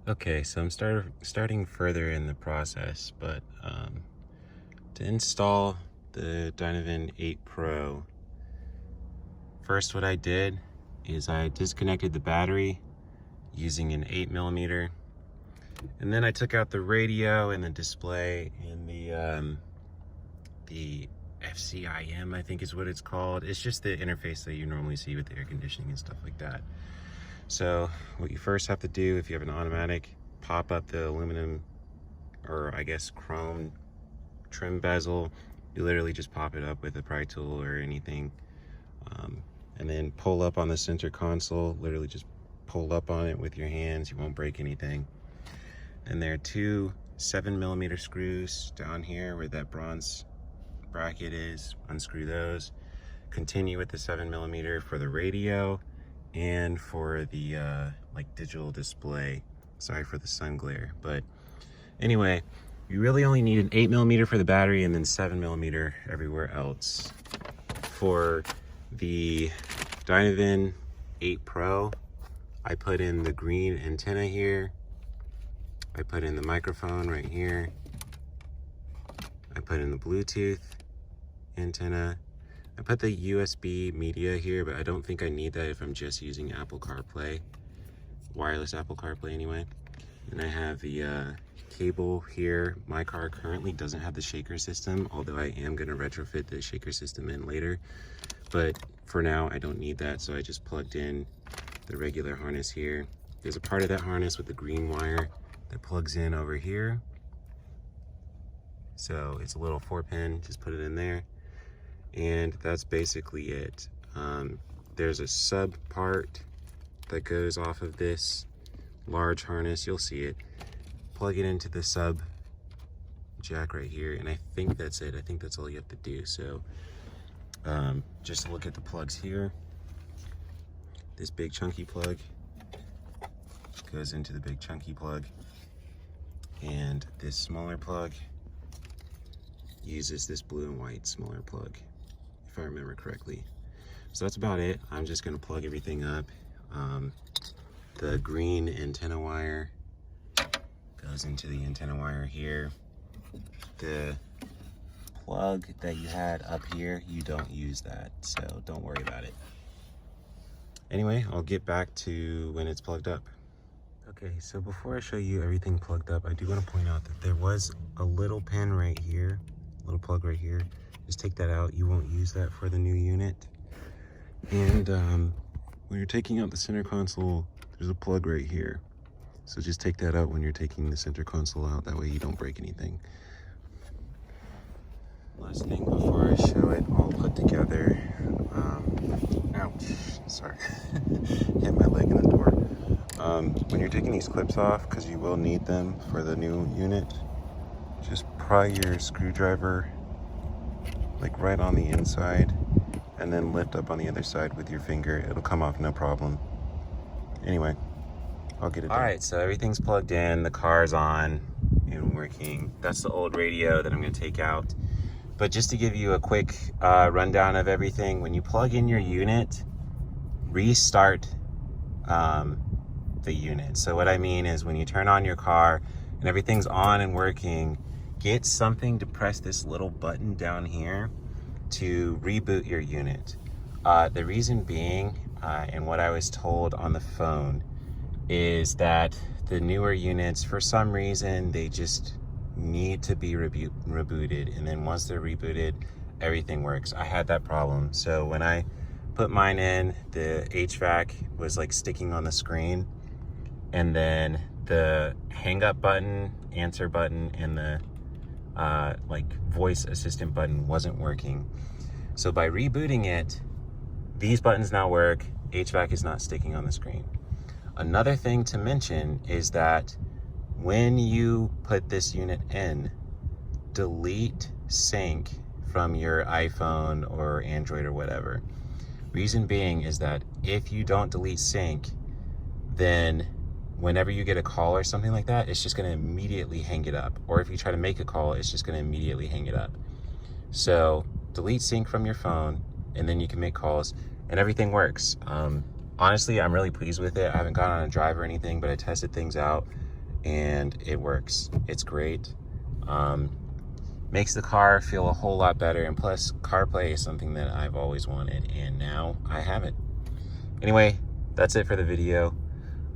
Okay, so I'm starting further in the process, but to install the Dynavin 8 Pro, first what I did is I disconnected the battery using an 8mm, and then I took out the radio and the display and the FCIM, I think is what it's called. It's just the interface that you normally see with the air conditioning and stuff like that. So what you first have to do, if you have an automatic, pop up the aluminum, or I guess chrome trim bezel. You literally just pop it up with a pry tool or anything, and then pull up on the center console. Literally just pull up on it with your hands. You won't break anything. And there are two 7mm screws down here where that bronze bracket is. Unscrew those. Continue with the 7mm for the radio and for the like digital display. Sorry for the sun glare, but anyway, you really only need an 8mm for the battery and then 7mm everywhere else. For the Dynavin 8 Pro, I put in the green antenna here. I put in the microphone right here. I put in the Bluetooth antenna. I put the USB media here, but I don't think I need that if I'm just using Apple Carplay, wireless Apple Carplay anyway. And I have the cable here. My car currently doesn't have the shaker system, although I am going to retrofit the shaker system in later. But for now, I don't need that, so I just plugged in the regular harness here. There's a part of that harness with the green wire that plugs in over here. So it's a little 4-pin, just put it in there. And that's basically it. There's a sub part that goes off of this large harness. You'll see it. Plug it into the sub jack right here, and I think that's it. I think that's all you have to do. So just look at the plugs here. This big chunky plug goes into the big chunky plug, and this smaller plug uses this blue and white smaller plug, if I remember correctly. So that's about it. I'm just gonna plug everything up. The green antenna wire goes into the antenna wire here. The plug that you had up here, you don't use that, so don't worry about it. Anyway, I'll get back to when it's plugged up. Okay, so before I show you everything plugged up, I do want to point out that there was a little pin right here, little plug right here. Just take that out. You won't use that for the new unit. And when you're taking out the center console, there's a plug right here. So just take that out when you're taking the center console out. That way you don't break anything. Last thing before I show it all put together. Ouch, sorry. Hit my leg in the door. When you're taking these clips off, because you will need them for the new unit, just pry your screwdriver like right on the inside, and then lift up on the other side with your finger. It'll come off no problem. Anyway, I'll get it done. All right, so everything's plugged in, the car's on and working. That's the old radio that I'm gonna take out. But just to give you a quick rundown of everything, when you plug in your unit, restart the unit. So what I mean is when you turn on your car and everything's on and working, get something to press this little button down here to reboot your unit. The reason being, and what I was told on the phone, is that the newer units, for some reason, they just need to be rebooted, and then once they're rebooted, everything works. I had that problem. So when I put mine in, the HVAC was like sticking on the screen, and then the hang up button, answer button, and the like voice assistant button wasn't working. So by rebooting it, these buttons now work. HVAC is not sticking on the screen. Another thing to mention is that when you put this unit in, delete sync from your iPhone or Android or whatever. Reason being is that if you don't delete sync, then whenever you get a call or something like that, it's just gonna immediately hang it up. Or if you try to make a call, it's just gonna immediately hang it up. So delete sync from your phone, and then you can make calls and everything works. Honestly, I'm really pleased with it. I haven't gone on a drive or anything, but I tested things out and it works. It's great. Makes the car feel a whole lot better, and plus CarPlay is something that I've always wanted, and now I have it. Anyway, that's it for the video.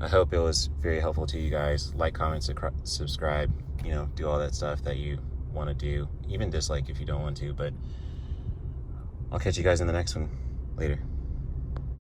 I hope it was very helpful to you guys. Like, comment, subscribe, you know, do all that stuff that you want to do. Even dislike if you don't want to, but I'll catch you guys in the next one. Later.